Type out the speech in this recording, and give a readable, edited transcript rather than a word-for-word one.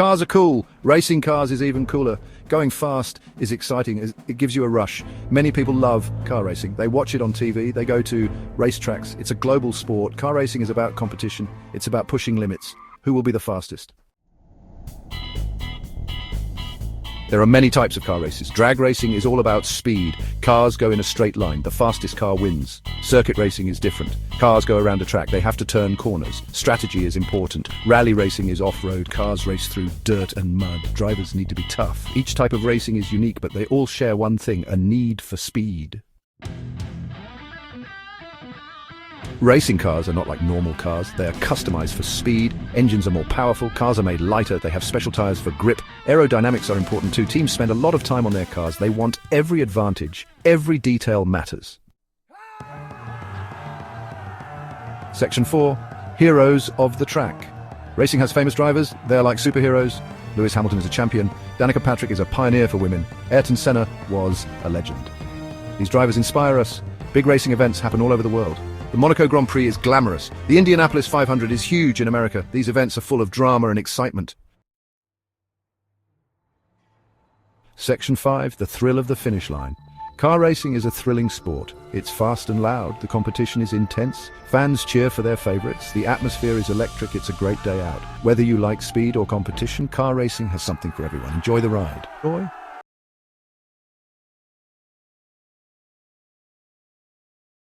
Cars are cool. Racing cars is even cooler. Going fast is exciting. It gives you a rush. Many people love car racing. They watch it on TV. They go to racetracks. It's a global sport. Car racing is about competition. It's about pushing limits. Who will be the fastest? There are many types of car races. Drag racing is all about speed. Cars go in a straight line. The fastest car wins. Circuit racing is different. Cars go around a track. They have to turn corners. Strategy is important. Rally racing is off-road. Cars race through dirt and mud. Drivers need to be tough. Each type of racing is unique, but they all share one thing: a need for speed. Racing cars are not like normal cars. They are customized for speed. Engines are more powerful. Cars are made lighter. They have special tires for grip. Aerodynamics are important too. Teams spend a lot of time on their cars. They want every advantage. Every detail matters. Section 4. Heroes of the track. Racing has famous drivers. They are like superheroes. Lewis Hamilton is a champion. Danica Patrick is a pioneer for women. Ayrton Senna was a legend. These drivers inspire us. Big racing events happen all over the world. The Monaco Grand Prix is glamorous. The Indianapolis 500 is huge in America. These events are full of drama and excitement. Section 5. The thrill of the finish line. Car racing is a thrilling sport. It's fast and loud. The competition is intense. Fans cheer for their favorites. The atmosphere is electric. It's a great day out. Whether you like speed or competition, car racing has something for everyone. Enjoy the ride. Enjoy